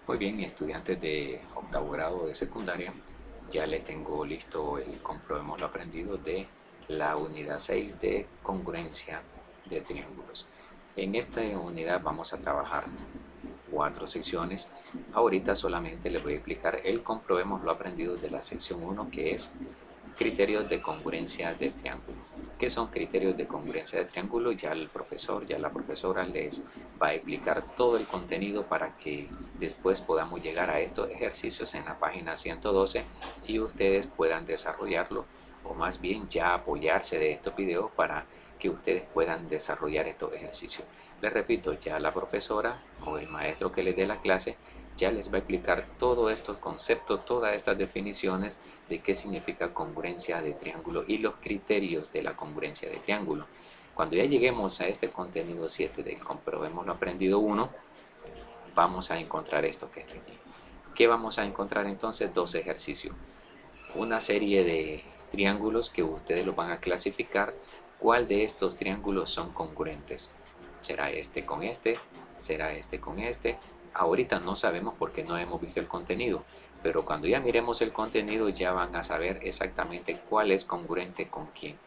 Muy bien, estudiantes de octavo grado de secundaria, ya les tengo listo el comprobemos lo aprendido de la unidad 6 de congruencia de triángulos. En esta unidad vamos a trabajar 4 secciones. Ahorita solamente les voy a explicar el comprobemos lo aprendido de la sección 1, que es criterios de congruencia de triángulo. ¿Qué son criterios de congruencia de triángulo? Ya el profesor, ya la profesora les va a explicar todo el contenido para que después podamos llegar a estos ejercicios en la página 112 y ustedes puedan desarrollarlo, o más bien ya apoyarse de estos videos para que ustedes puedan desarrollar estos ejercicios. Les repito, ya la profesora o el maestro que les dé la clase ya les va a explicar todos estos conceptos, todas estas definiciones de qué significa congruencia de triángulo y los criterios de la congruencia de triángulo. Cuando ya lleguemos a este contenido 7 del comprobemos lo aprendido 1, vamos a encontrar esto que está aquí. ¿Qué vamos a encontrar entonces? Dos ejercicios. Una serie de triángulos que ustedes los van a clasificar. ¿Cuál de estos triángulos son congruentes? ¿Será este con este? ¿Será este con este? Ahorita no sabemos porque no hemos visto el contenido, pero cuando ya miremos el contenido ya van a saber exactamente cuál es congruente con quién.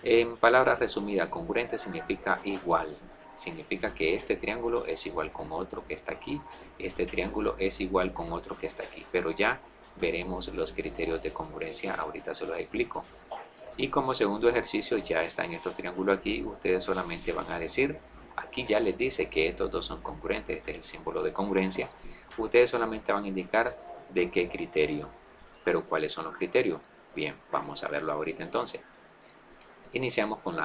En palabras resumidas, congruente significa igual. Significa que este triángulo es igual con otro que está aquí, este triángulo es igual con otro que está aquí, pero ya veremos los criterios de congruencia, ahorita se los explico. Y como segundo ejercicio ya están estos triángulos aquí, ustedes solamente van a decir, aquí ya les dice que estos dos son congruentes, este es el símbolo de congruencia, ustedes solamente van a indicar de qué criterio, pero ¿cuáles son los criterios? Bien, vamos a verlo ahorita entonces. Iniciamos con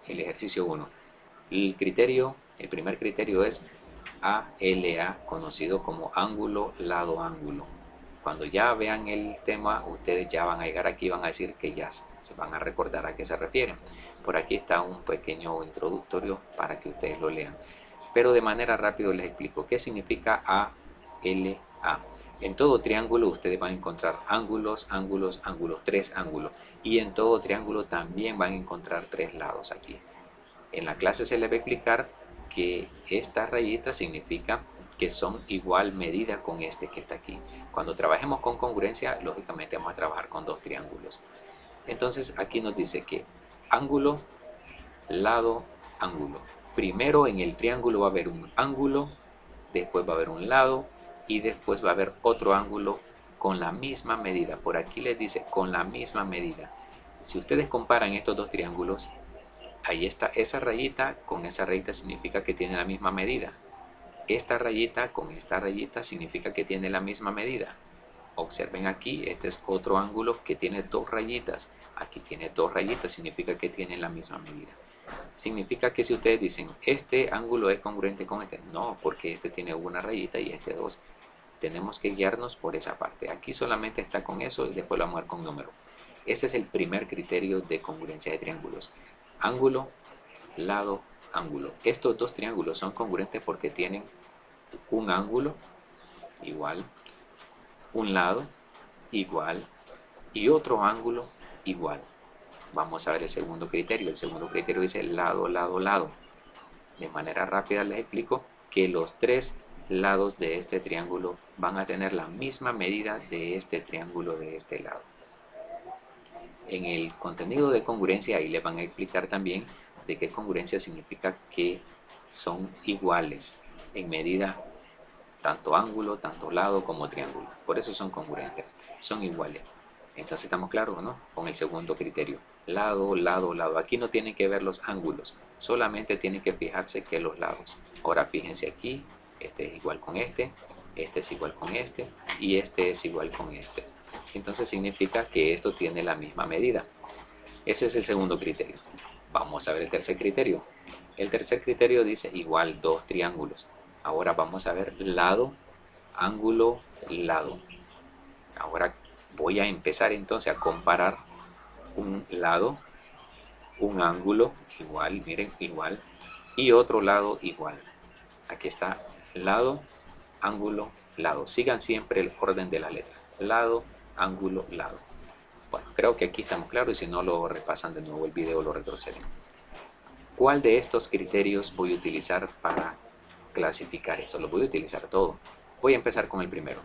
el ejercicio 1. El primer criterio es ALA, conocido como ángulo, lado, ángulo. Cuando ya vean el tema, ustedes ya van a llegar aquí y van a decir que ya se van a recordar a qué se refieren. Por aquí está un pequeño introductorio para que ustedes lo lean. Pero de manera rápida les explico qué significa ALA. En todo triángulo ustedes van a encontrar ángulos, ángulos, ángulos, tres ángulos. Y en todo triángulo también van a encontrar tres lados aquí. En la clase se les va a explicar que estas rayitas significan que son igual medida con este que está aquí. Cuando trabajemos con congruencia, lógicamente vamos a trabajar con dos triángulos. Entonces aquí nos dice que ángulo, lado, ángulo. Primero en el triángulo va a haber un ángulo, después va a haber un lado y después va a haber otro ángulo con la misma medida. Por aquí les dice con la misma medida. Si ustedes comparan estos dos triángulos, ahí está esa rayita con esa rayita significa que tiene la misma medida. Esta rayita con esta rayita significa que tiene la misma medida. Observen aquí, este es otro ángulo que tiene dos rayitas. Aquí tiene dos rayitas, significa que tiene la misma medida. Significa que si ustedes dicen, este ángulo es congruente con este, no, porque este tiene una rayita y este dos. Tenemos que guiarnos por esa parte. Aquí solamente está con eso y después lo vamos a ver con número. Ese es el primer criterio de congruencia de triángulos. Ángulo, lado, ángulo. Estos dos triángulos son congruentes porque tienen un ángulo igual, un lado igual y otro ángulo igual. Vamos a ver el segundo criterio. El segundo criterio dice lado, lado, lado. De manera rápida les explico que los tres lados de este triángulo van a tener la misma medida de este triángulo de este lado. En el contenido de congruencia ahí les van a explicar también de qué congruencia significa que son iguales en medida tanto ángulo, tanto lado como triángulo. Por eso son congruentes, son iguales. Entonces estamos claros, ¿no? Con el segundo criterio. Lado, lado, lado. Aquí no tienen que ver los ángulos, solamente tienen que fijarse que los lados. Ahora fíjense aquí, este es igual con este es igual con este y este es igual con este. Entonces significa que esto tiene la misma medida. Ese es el segundo criterio. Vamos a ver el tercer criterio. El tercer criterio dice igual dos triángulos. Ahora vamos a ver lado, ángulo, lado. Ahora voy a empezar entonces a comparar un lado, un ángulo igual, miren, igual, y otro lado igual. Aquí está lado, ángulo, lado. Sigan siempre el orden de la letra. Lado, ángulo, lado. Bueno, creo que aquí estamos claros y si no lo repasan de nuevo el video lo retroceden. ¿Cuál de estos criterios voy a utilizar para clasificar eso? Lo voy a utilizar todo. Voy a empezar con el primero.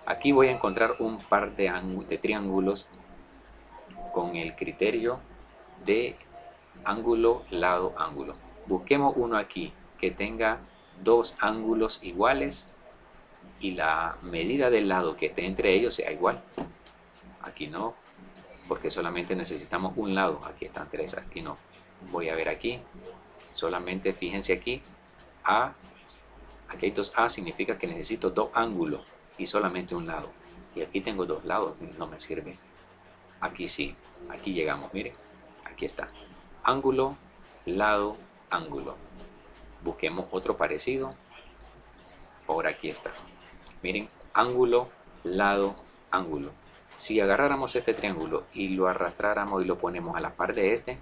Aquí voy a encontrar un par de triángulos con el criterio de ángulo, lado, ángulo. Busquemos uno aquí que tenga dos ángulos iguales y la medida del lado que esté entre ellos sea igual. Aquí no, porque solamente necesitamos un lado. Aquí están tres, aquí no. Voy a ver aquí, solamente fíjense aquí, A, aquí hay dos A, significa que necesito dos ángulos y solamente un lado. Y aquí tengo dos lados, no me sirve. Aquí sí, aquí llegamos, miren, aquí está. Ángulo, lado, ángulo. Busquemos otro parecido. Por aquí está. Miren, ángulo, lado, ángulo. Si agarráramos este triángulo y lo arrastráramos y lo ponemos a la par de este,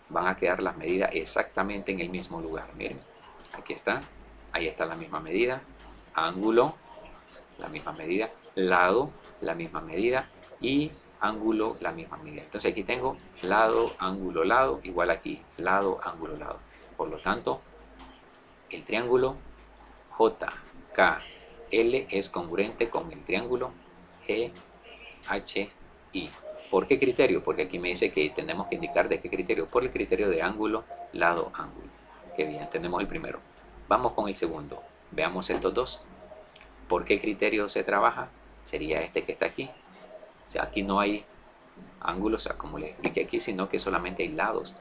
van a quedar las medidas exactamente en el mismo lugar. Miren, aquí está, ahí está la misma medida. Ángulo, la misma medida. Lado, la misma medida. Y ángulo, la misma medida. Entonces aquí tengo lado, ángulo, lado, igual aquí, lado, ángulo, lado. Por lo tanto, el triángulo JKL es congruente con el triángulo GHI. ¿Por qué criterio? Porque aquí me dice que tenemos que indicar de qué criterio. Por el criterio de ángulo, lado, ángulo. Qué bien, tenemos el primero. Vamos con el segundo. Veamos estos dos. ¿Por qué criterio se trabaja? Sería este que está aquí. O sea, aquí no hay ángulos, o sea, como les expliqué aquí, sino que solamente hay lados.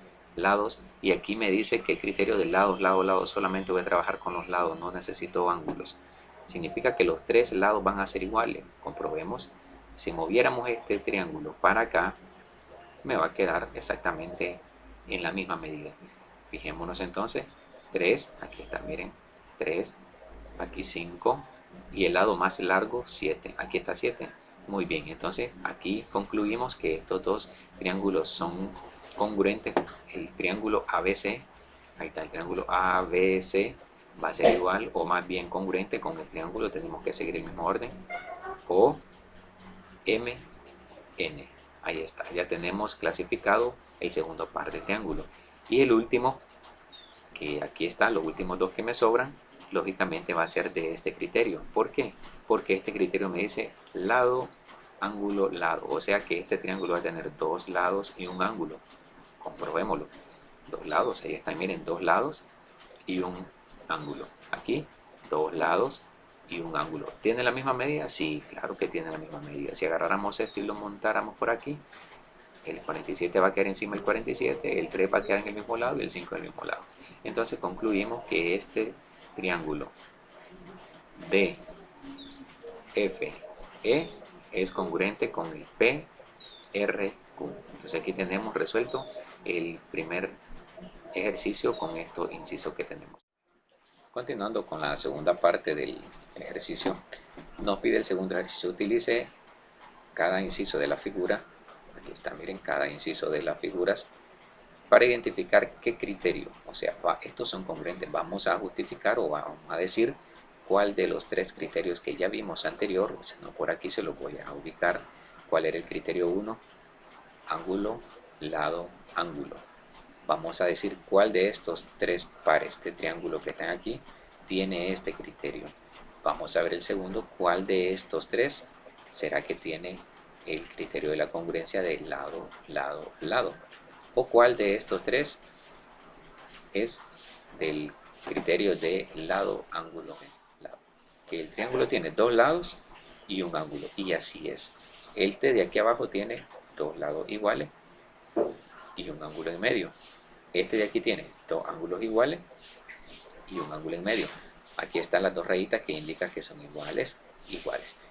Y aquí me dice que el criterio de lados, solamente voy a trabajar con los lados, no necesito ángulos. Significa que los tres lados van a ser iguales. Comprobemos. Si moviéramos este triángulo para acá, me va a quedar exactamente en la misma medida. Fijémonos entonces, 3, aquí está, miren, 3, aquí 5, y el lado más largo 7, aquí está 7. Muy bien, entonces aquí concluimos que estos dos triángulos son congruentes. El triángulo ABC, ahí está el triángulo ABC, va a ser igual o más bien congruente con el triángulo, tenemos que seguir el mismo orden, o MN. Ahí está, ya tenemos clasificado el segundo par de triángulos. Y el último, que aquí está, los últimos dos que me sobran, lógicamente va a ser de este criterio. ¿Por qué? Porque este criterio me dice lado, ángulo, lado. O sea que este triángulo va a tener dos lados y un ángulo. Comprobémoslo. Dos lados, ahí están, miren, dos lados y un ángulo. Aquí, dos lados y un ángulo. ¿Tiene la misma medida? Sí, claro que tiene la misma medida. Si agarráramos esto y lo montáramos por aquí, el 47 va a quedar encima del 47, el 3 va a quedar en el mismo lado y el 5 en el mismo lado. Entonces concluimos que este triángulo DFE es congruente con el PRQ. Entonces aquí tenemos resuelto el primer ejercicio con estos incisos que tenemos. Continuando con la segunda parte del ejercicio, nos pide el segundo ejercicio, utilice cada inciso de la figura, aquí está, miren, cada inciso de las figuras, para identificar qué criterio, o sea, estos son congruentes, vamos a justificar o vamos a decir cuál de los tres criterios que ya vimos anterior, o sea, no, por aquí se los voy a ubicar, cuál era el criterio 1, ángulo, lado, ángulo. Vamos a decir cuál de estos tres pares de triángulo que están aquí tiene este criterio. Vamos a ver el segundo, cuál de estos tres será que tiene el criterio de la congruencia de lado, lado, lado. O cuál de estos tres es del criterio de lado, ángulo, lado. Que el triángulo tiene dos lados y un ángulo. Y así es. Este de aquí abajo tiene dos lados iguales y un ángulo en medio. Este de aquí tiene dos ángulos iguales y un ángulo en medio. Aquí están las dos rayitas que indican que son iguales.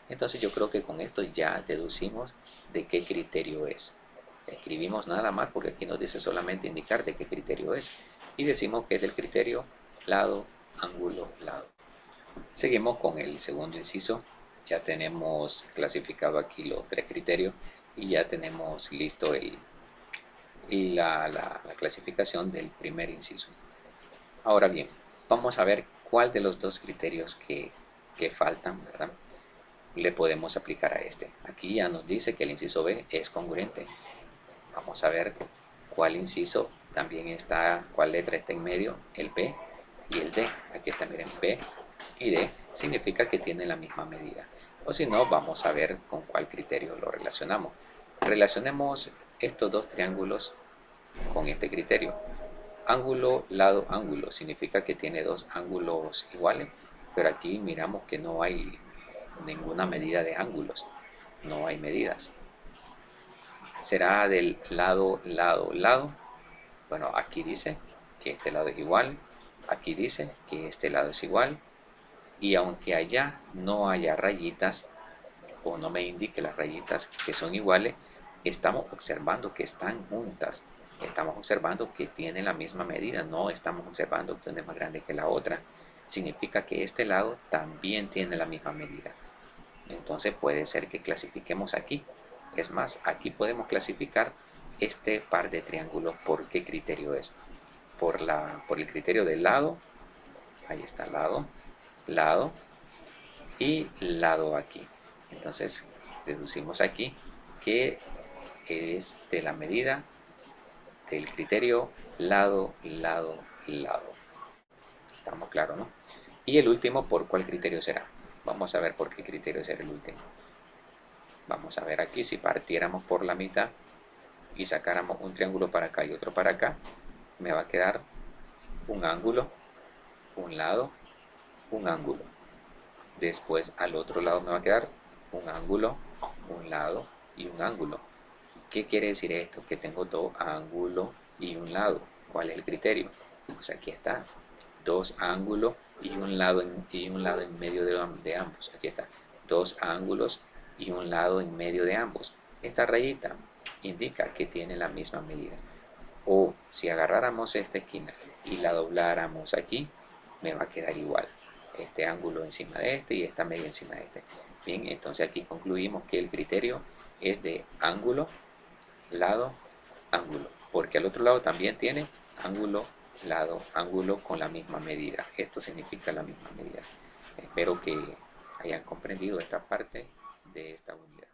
Entonces yo creo que con esto ya deducimos de qué criterio es. Escribimos nada más porque aquí nos dice solamente indicar de qué criterio es. Y decimos que es del criterio lado, ángulo, lado. Seguimos con el segundo inciso. Ya tenemos clasificado aquí los tres criterios y ya tenemos listo la clasificación del primer inciso. Ahora bien, vamos a ver cuál de los dos criterios que faltan, ¿verdad?, le podemos aplicar a este. Aquí ya nos dice que el inciso B es congruente. Vamos a ver cuál inciso también está, cuál letra está en medio, el B y el D. Aquí está, miren, B y D. significa que tiene la misma medida. O si no, vamos a ver con cuál criterio lo relacionamos. Relacionemos estos dos triángulos con este criterio. Ángulo, lado, ángulo, significa que tiene dos ángulos iguales, pero aquí miramos que no hay ninguna medida de ángulos, no hay medidas. Será del lado, lado, lado. Bueno, aquí dice que este lado es igual, aquí dice que este lado es igual, y aunque allá no haya rayitas, o no me indique las rayitas que son iguales, estamos observando que están juntas, estamos observando que tienen la misma medida, no estamos observando que una es más grande que la otra. Significa que este lado también tiene la misma medida. Entonces puede ser que clasifiquemos aquí. Es más, aquí podemos clasificar este par de triángulos. ¿Por qué criterio es? Por el criterio del lado. Ahí está, lado, lado y lado aquí. Entonces deducimos aquí que es de la medida del criterio lado, lado, lado. Estamos claros, ¿no? Y el último, ¿por cuál criterio será? Vamos a ver por qué criterio será el último. Vamos a ver aquí, si partiéramos por la mitad y sacáramos un triángulo para acá y otro para acá, me va a quedar un ángulo, un lado, un ángulo. Después al otro lado me va a quedar un ángulo, un lado y un ángulo. ¿Qué quiere decir esto? Que tengo dos ángulos y un lado. ¿Cuál es el criterio? Pues aquí está, dos ángulos y un lado en medio de ambos. Aquí está, dos ángulos y un lado en medio de ambos. Esta rayita indica que tiene la misma medida. O si agarráramos esta esquina y la dobláramos aquí, me va a quedar igual. Este ángulo encima de este y esta media encima de este. Bien, entonces aquí concluimos que el criterio es de ángulo, lado, ángulo. Porque al otro lado también tiene ángulo, lado, ángulo con la misma medida. Esto significa la misma medida. Espero que hayan comprendido esta parte de esta unidad.